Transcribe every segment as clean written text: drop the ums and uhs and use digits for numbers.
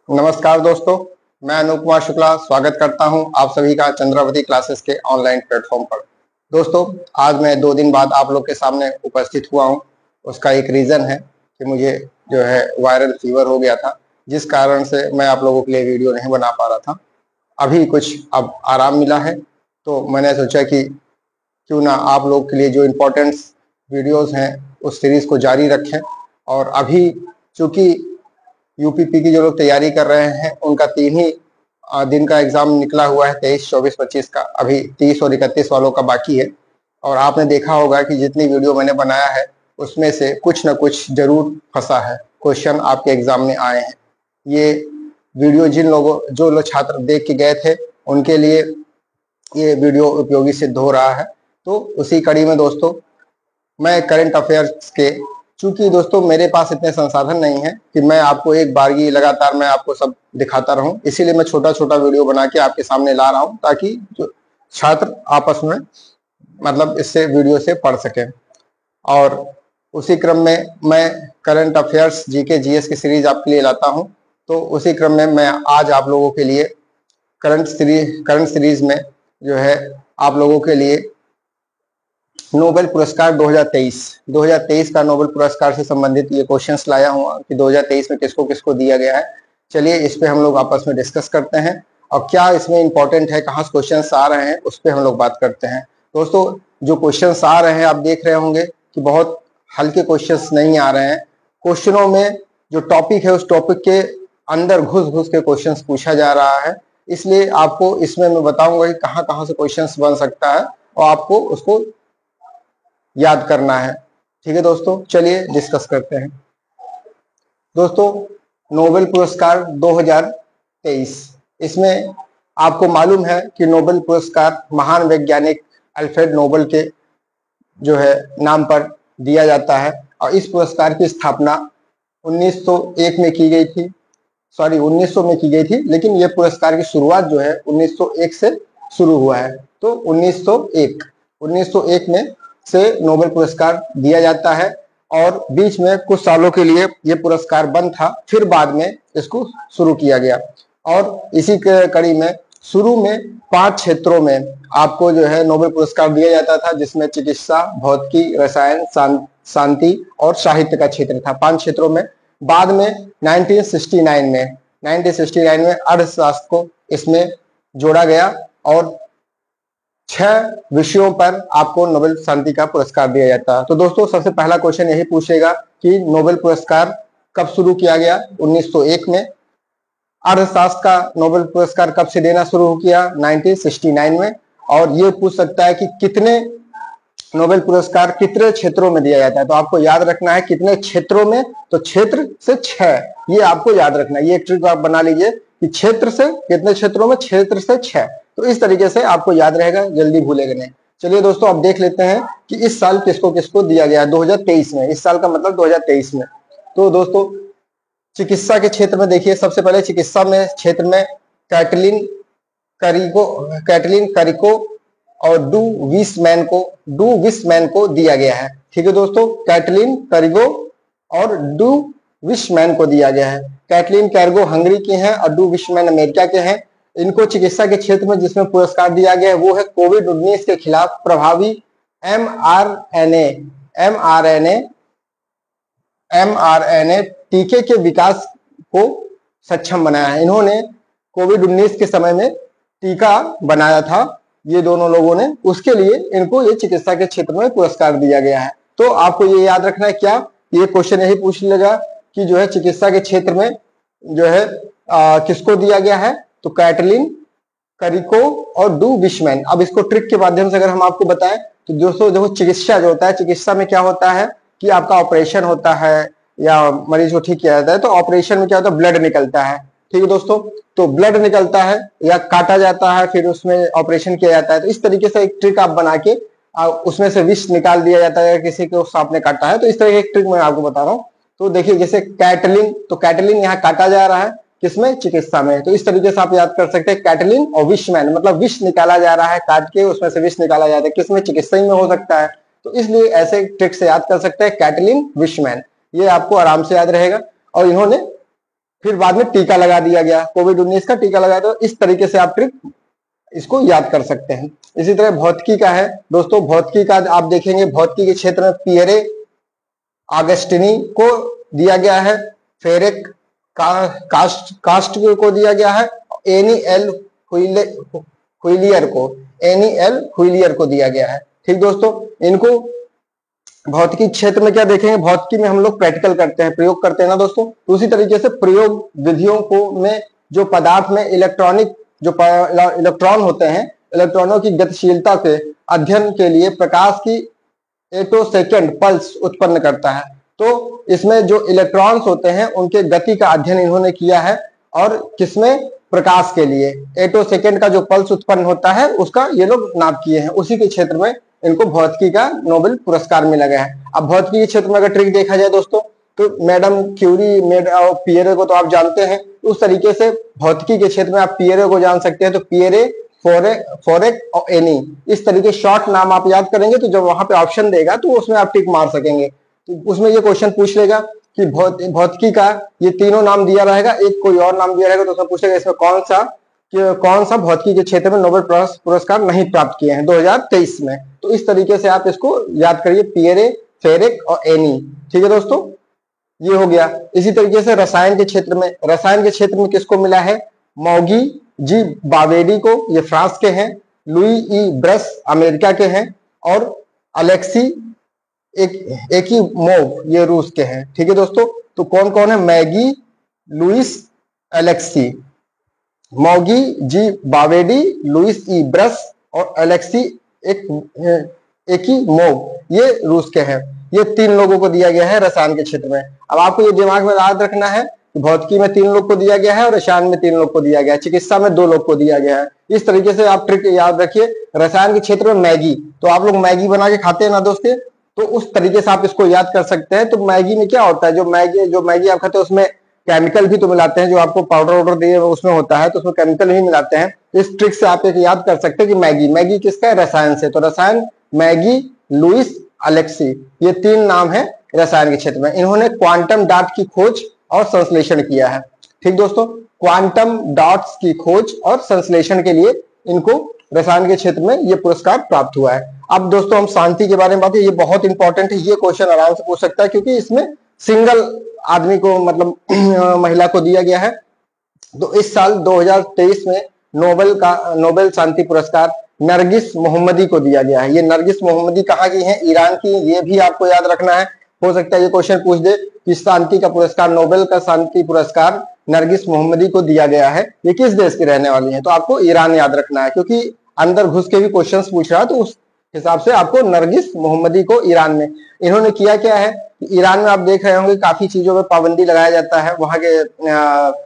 नमस्कार दोस्तों, मैं अनूप कुमार शुक्ला स्वागत करता हूं आप सभी का चंद्रावती क्लासेस के ऑनलाइन प्लेटफॉर्म पर। दोस्तों, आज मैं 2 दिन बाद आप लोग के सामने उपस्थित हुआ हूं। उसका एक रीज़न है कि मुझे जो है वायरल फीवर हो गया था, जिस कारण से मैं आप लोगों के लिए वीडियो नहीं बना पा रहा था। अभी कुछ अब आराम मिला है, तो मैंने सोचा कि क्यों ना आप लोग के लिए जो इम्पोर्टेंट्स वीडियोज़ हैं, उस सीरीज़ को जारी रखें। और अभी चूँकि यूपीपी की जो लोग तैयारी कर रहे हैं, उनका 3 ही दिन का एग्जाम निकला हुआ है, 23, 24, 25 का। अभी 30 और 31 वालों का बाकी है। और आपने देखा होगा कि जितनी वीडियो मैंने बनाया है, उसमें से कुछ न कुछ जरूर फंसा है, क्वेश्चन आपके एग्जाम में आए हैं। ये वीडियो जो लोग छात्र देख के गए थे, उनके लिए ये वीडियो उपयोगी सिद्ध हो रहा है। तो उसी कड़ी में दोस्तों, मैं करंट अफेयर्स के, चूंकि दोस्तों मेरे पास इतने संसाधन नहीं है कि मैं आपको एक बारगी लगातार मैं आपको सब दिखाता रहूं, इसीलिए मैं छोटा छोटा वीडियो बना के आपके सामने ला रहा हूं, ताकि जो छात्र आपस में मतलब इससे वीडियो से पढ़ सकें। और उसी क्रम में मैं करंट अफेयर्स जीके जीएस की सीरीज आपके लिए लाता हूं। तो उसी क्रम में मैं आज आप लोगों के लिए करंट सीरीज में जो है आप लोगों के लिए नोबेल पुरस्कार 2023 का नोबेल पुरस्कार से संबंधित ये क्वेश्चंस लाया हूँ कि 2023 में किसको किसको दिया गया है। चलिए इस पे हम लोग आपस में डिस्कस करते हैं, और क्या इसमें इंपॉर्टेंट है, कहाँ से क्वेश्चंस आ रहे हैं, उस पर हम लोग बात करते हैं। दोस्तों, जो क्वेश्चंस आ रहे हैं आप देख रहे होंगे कि बहुत हल्के क्वेश्चंस नहीं आ रहे हैं। क्वेश्चनों में जो टॉपिक है, उस टॉपिक के अंदर घुस घुस के क्वेश्चन पूछा जा रहा है। इसलिए आपको इसमें मैं बताऊंगा कि कहाँ कहाँ से क्वेश्चन बन सकता है, और आपको उसको याद करना है। ठीक है दोस्तों, चलिए डिस्कस करते हैं। दोस्तों, नोबेल पुरस्कार 2023, इसमें आपको मालूम है कि नोबेल पुरस्कार महान वैज्ञानिक अल्फ्रेड नोबेल के जो है नाम पर दिया जाता है। और इस पुरस्कार की स्थापना 1901 में की गई थी, 1900 में की गई थी, लेकिन यह पुरस्कार की शुरुआत जो है 1901 से शुरू हुआ है। तो 1901 में से नोबेल पुरस्कार दिया जाता है, और बीच में कुछ सालों के लिए यह पुरस्कार बंद था, फिर बाद में इसको शुरू किया गया। और इसी के कड़ी में शुरू में 5 क्षेत्रों में आपको जो है नोबेल पुरस्कार दिया जाता था, जिसमें चिकित्सा, भौतिकी, रसायन, शांति और साहित्य का क्षेत्र था, 5 क्षेत्रों में। बाद में 1969 में अर्थशास्त्र को इसमें जोड़ा गया, और 6 विषयों पर आपको नोबेल शांति का पुरस्कार दिया जाता है। तो दोस्तों, सबसे पहला क्वेश्चन यही पूछेगा कि नोबेल पुरस्कार कब शुरू किया गया? 1901 में। अर्थशास्त्र का नोबेल पुरस्कार कब से देना शुरू किया? 1969 में। और ये पूछ सकता है कि कितने नोबेल पुरस्कार कितने क्षेत्रों में दिया जाता है। तो आपको याद रखना है कितने क्षेत्रों में, तो क्षेत्र से 6, ये आपको याद रखना है। ये एक ट्रिक आप बना लीजिए कि क्षेत्र से कितने क्षेत्रों में, क्षेत्र से 6। तो इस तरीके से आपको याद रहेगा, जल्दी भूलेगा नहीं। चलिए दोस्तों, अब देख लेते हैं कि इस साल किसको किसको दिया गया 2023 में। इस साल का मतलब 2023 में। तो दोस्तों, चिकित्सा के क्षेत्र में देखिए, सबसे पहले चिकित्सा में क्षेत्र में कैटलिन करिको और डू विसमैन को दिया गया है। ठीक है दोस्तों, कैटलिन करिगो और डू विसमैन को दिया गया है। कैटलिन कैरगो हंगरी के हैं और डू विसमैन अमेरिका के हैं। इनको चिकित्सा के क्षेत्र में जिसमें पुरस्कार दिया गया है वो है कोविड-19 के खिलाफ प्रभावी mRNA टीके के विकास को सक्षम बनाया है। इन्होंने कोविड-19 के समय में टीका बनाया था, ये दोनों लोगों ने, उसके लिए इनको ये चिकित्सा के क्षेत्र में पुरस्कार दिया गया है। तो आपको ये याद रखना है, क्या ये क्वेश्चन यही पूछ लेगा कि जो है चिकित्सा के क्षेत्र में जो है किसको दिया गया है? तो कैटलिन करिको और डू विसमैन। अब इसको ट्रिक के माध्यम से अगर हम आपको बताएं तो दोस्तों, देखो चिकित्सा जो होता है, चिकित्सा में क्या होता है कि आपका ऑपरेशन होता है या मरीज को ठीक किया जाता है। तो ऑपरेशन में क्या होता है? ब्लड निकलता है। ठीक है दोस्तों, तो ब्लड निकलता है या काटा जाता है, फिर उसमें ऑपरेशन किया जाता है। तो इस तरीके से एक ट्रिक आप बना के उसमें से विष निकाल दिया जाता है, किसी को सांप ने काटा है। तो इस तरह की एक ट्रिक मैं आपको बता रहा हूँ। तो देखिए, जैसे कैटलिन, तो कैटलिन यहाँ काटा जा रहा है, किसमें? चिकित्सा में। तो इस तरीके से आप याद कर सकते हैं, कैटलिन और विसमैन, मतलब विष निकाला जा रहा है, काट के उसमें से विष निकाला जाता है, किसमें? चिकित्सा में हो सकता है। तो इसलिए ऐसे ट्रिक से याद कर सकते हैं कैटलिन विशमैन, ये आपको आराम से याद रहेगा। और इन्होंने फिर बाद में टीका लगा दिया गया, कोविड-19 का टीका लगाया, तो इस तरीके से आप ट्रिक इसको याद कर सकते हैं। इसी तरह भौतिकी का है दोस्तों, भौतिकी का आप देखेंगे भौतिकी के क्षेत्र में पियरे ऑगस्टिनी को दिया गया है, फेरेक कास्ट को दिया गया है, एनी एल हुइलियर को दिया गया है। ठीक दोस्तों, इनको भौतिकी क्षेत्र में क्या देखेंगे, भौतिकी में हम लोग प्रैक्टिकल करते हैं, प्रयोग करते हैं ना दोस्तों, तो उसी तरीके से प्रयोग विधियों को में जो पदार्थ में इलेक्ट्रॉनिक जो इलेक्ट्रॉन होते हैं, इलेक्ट्रॉनों की गतिशीलता के अध्ययन के लिए प्रकाश की एटोसेकेंड पल्स उत्पन्न करता है। तो इसमें जो इलेक्ट्रॉन्स होते हैं उनके गति का अध्ययन इन्होंने किया है, और किसमें, प्रकाश के लिए एटोसेकेंड का जो पल्स उत्पन्न होता है उसका ये लोग नाप किए हैं। उसी के क्षेत्र में इनको भौतिकी का नोबेल पुरस्कार मिला गया है। अब भौतिकी के क्षेत्र में अगर ट्रिक देखा जाए दोस्तों, तो मैडम क्यूरी और पियरे को तो आप जानते हैं, उस तरीके से भौतिकी के क्षेत्र में आप पियरे को जान सकते हैं। तो पियरे, फोरेक और एनी, इस तरीके शॉर्ट नाम आप याद करेंगे तो जब वहां पे ऑप्शन देगा तो उसमें आप टिक मार सकेंगे। तो उसमें ये क्वेश्चन पूछ लेगा कि भौतिकी का ये तीनों नाम दिया रहेगा, एक कोई और नाम दिया रहेगा, तो उसमें पूछेगा इसमें कौन सा भौतिकी के क्षेत्र में नोबेल पुरस्कार नहीं प्राप्त किए हैं 2023 में। तो इस तरीके से आप इसको याद करिए, पियरे, फेरेक और एनी। ठीक है दोस्तों, ये हो गया। इसी तरीके से रसायन के क्षेत्र में किसको मिला है, मौगी जी बावेडी को, ये फ्रांस के हैं, लुई ई ब्रस अमेरिका के हैं, और अलेक्सी एकिमोव ये रूस के हैं। ठीक है दोस्तों, तो कौन कौन है, मैगी, लुइस, अलेक्सी, मौगी जी बावेडी, लुइस ई ब्रस और अलेक्सी एकिमोव, ये रूस के हैं। ये 3 लोगों को दिया गया है रसायन के क्षेत्र में। अब आपको ये दिमाग में याद रखना है कि भौतिकी में 3 लोग को दिया गया है और रसायन में 3 लोग को दिया गया है, चिकित्सा में 2 लोग को दिया गया है। इस तरीके से आप ट्रिक याद रखिए। रसायन के क्षेत्र में मैगी, तो आप लोग मैगी बना के खाते हैं ना दोस्तों, तो उस तरीके से आप इसको याद कर सकते हैं। तो मैगी में क्या होता है, जो मैगी आप खाते हैं उसमें केमिकल भी तो मिलाते हैं, जो आपको पाउडर दिए उसमें होता है, तो उसमें केमिकल भी मिलाते हैं। इस ट्रिक से आप एक याद कर सकते हैं कि मैगी किसका है, रसायन से। तो रसायन, मैगी, लुइस, अलेक्सी, ये 3 नाम है रसायन के क्षेत्र में। इन्होंने क्वांटम डॉट की खोज और संश्लेषण किया है। ठीक दोस्तों, क्वांटम डॉट्स की खोज और संश्लेषण के लिए इनको रसायन के क्षेत्र में ये पुरस्कार प्राप्त हुआ है। अब दोस्तों हम शांति के बारे में बात करें, ये बहुत इंपॉर्टेंट है, ये क्वेश्चन आराम से पूछ सकता है, क्योंकि इसमें सिंगल आदमी को मतलब महिला को दिया गया है। तो इस साल 2023 में नोबेल शांति पुरस्कार नरगिस मोहम्मदी को दिया गया है। ये नरगिस मोहम्मदी कहाँ की है, ईरान की, ये भी आपको याद रखना है। हो सकता है ये क्वेश्चन पूछ दे कि शांति का पुरस्कार, नोबेल का शांति पुरस्कार नरगिस मोहम्मदी को दिया गया है, ये किस देश की रहने वाली है, तो आपको ईरान याद रखना है, क्योंकि अंदर घुस के भी क्वेश्चंस पूछ रहा है, तो उस हिसाब से आपको नरगिस मोहम्मदी को ईरान में। इन्होंने किया क्या है, ईरान में आप देख रहे होंगे काफी चीजों में पाबंदी लगाया जाता है, वहां के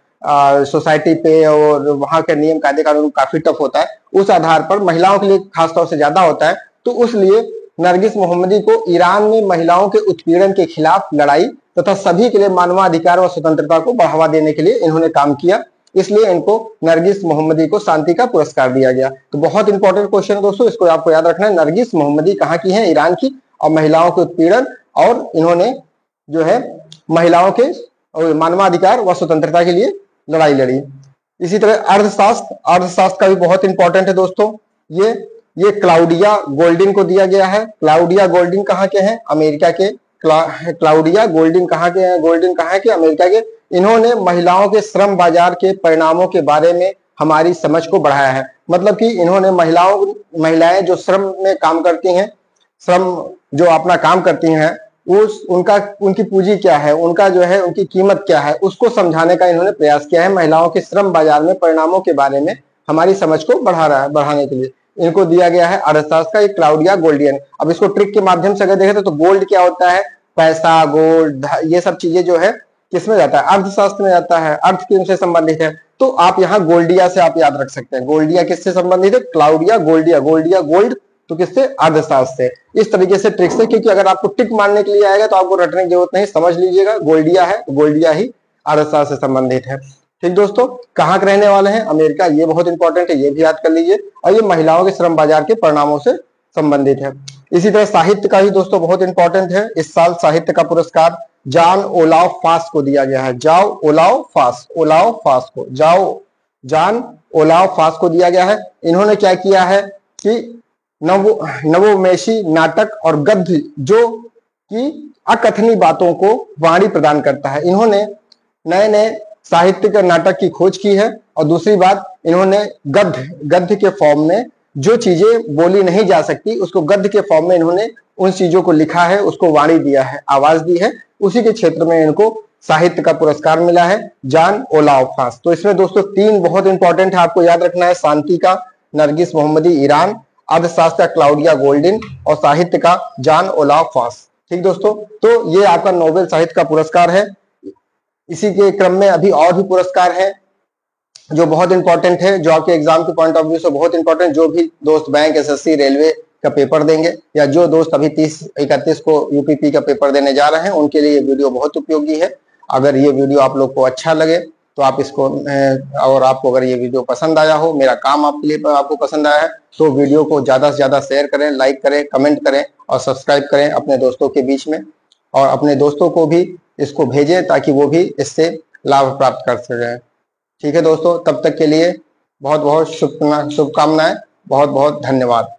सोसाइटी पे, और वहां के नियम कायदे कानून काफी टफ होता है। उस आधार पर महिलाओं के लिए खासतौर से ज्यादा होता है, तो उसलिए नरगिस मोहम्मदी को ईरान में महिलाओं के उत्पीड़न के खिलाफ लड़ाई तथा सभी के लिए मानवाधिकार व स्वतंत्रता को बढ़ावा देने के लिए इन्होंने काम किया, इसलिए इनको नरगिस मोहम्मदी को शांति का पुरस्कार दिया गया। तो बहुत इंपॉर्टेंट क्वेश्चन है दोस्तों, इसको आपको याद रखना है। नरगिस मोहम्मदी कहाँ की है, ईरान की, और महिलाओं के उत्पीड़न, और इन्होंने जो है महिलाओं के मानवाधिकार व स्वतंत्रता के लिए लड़ाई लड़ी। इसी तरह अर्थशास्त्र का भी बहुत इंपॉर्टेंट है दोस्तों। ये क्लाउडिया गोल्डिन को दिया गया है। क्लाउडिया गोल्डिन कहाँ के हैं, अमेरिका के। क्लाउडिया गोल्डिन कहाँ के हैं, अमेरिका के। इन्होंने महिलाओं के श्रम बाजार के परिणामों के बारे में हमारी समझ को बढ़ाया है। मतलब कि इन्होंने महिलाएं जो श्रम में काम करती हैं, श्रम जो अपना काम करती हैं, उनकी पूंजी क्या है, उनका जो है उनकी कीमत क्या है, उसको समझाने का इन्होंने प्रयास किया है। महिलाओं के श्रम बाजार में परिणामों के बारे में हमारी समझ को बढ़ाने के लिए इनको दिया गया है अर्थशास्त्र का, एक क्लाउडिया गोल्डियन। अब इसको ट्रिक के माध्यम से अगर देखें तो गोल्ड क्या होता है, पैसा, गोल्ड, ये सब चीजें जो है किसमें जाता है, अर्थशास्त्र में जाता है, अर्थ से संबंधित है। तो आप यहाँ गोल्डिया से आप याद रख सकते हैं। गोल्डिया किससे संबंधित है, क्लाउडिया गोल्डिया, गोल्ड तो किससे, अर्थशास्त्र से। इस तरीके से ट्रिक से, क्योंकि अगर आपको टिक मारने के लिए आएगा तो आपको रटने की जरूरत नहीं, समझ लीजिएगा गोल्डिया है, गोल्डिया ही अर्थशास्त्र से संबंधित है। ठीक दोस्तों, कहाँ के रहने वाले हैं, अमेरिका, ये बहुत इंपॉर्टेंट है, ये भी याद कर लीजिए। और ये महिलाओं के श्रम बाजार के परिणामों से संबंधित है। इसी तरह साहित्य का भी दोस्तों बहुत इंपॉर्टेंट है। इस साल साहित्य का पुरस्कार जान ओलाव फास को दिया गया है। जान ओलाव फास को दिया गया है। इन्होंने क्या किया है कि नवोन्मेषी नाटक और गद्य जो कि अकथनीय बातों को वाणी प्रदान करता है, इन्होंने नए नए साहित्य के नाटक की खोज की है। और दूसरी बात, इन्होंने गद्य के फॉर्म में जो चीजें बोली नहीं जा सकती उसको गद्य के फॉर्म में इन्होंने उन चीजों को लिखा है, उसको वाणी दिया है, आवाज दी है। उसी के क्षेत्र में इनको साहित्य का पुरस्कार मिला है, जान ओलाव फास। तो इसमें दोस्तों 3 बहुत इंपॉर्टेंट है, आपको याद रखना है। शांति का नरगिस मोहम्मदी ईरान, अर्थशास्त्र क्लाउडिया गोल्डिन और साहित्य का जान ओलाव फास। ठीक दोस्तों, तो ये आपका नोबेल साहित्य का पुरस्कार है। इसी के क्रम में अभी और भी पुरस्कार है जो बहुत इंपॉर्टेंट है, जो आपके एग्जाम के पॉइंट ऑफ व्यू से बहुत इंपॉर्टेंट। जो भी दोस्त बैंक, एसएससी, रेलवे का पेपर देंगे या जो दोस्त अभी 30-31 को यूपीपी का पेपर देने जा रहे हैं, उनके लिए ये वीडियो बहुत उपयोगी है। अगर ये वीडियो आप लोग को अच्छा लगे तो आप इसको, और आपको अगर ये वीडियो पसंद आया हो, मेरा काम आपके लिए आपको पसंद आया है, तो वीडियो को ज्यादा से ज्यादा शेयर करें, लाइक करें, कमेंट करें और सब्सक्राइब करें अपने दोस्तों के बीच में। और अपने दोस्तों को भी इसको भेजें ताकि वो भी इससे लाभ प्राप्त कर सकें। ठीक है दोस्तों, तब तक के लिए बहुत बहुत शुभकामनाएं, बहुत बहुत धन्यवाद।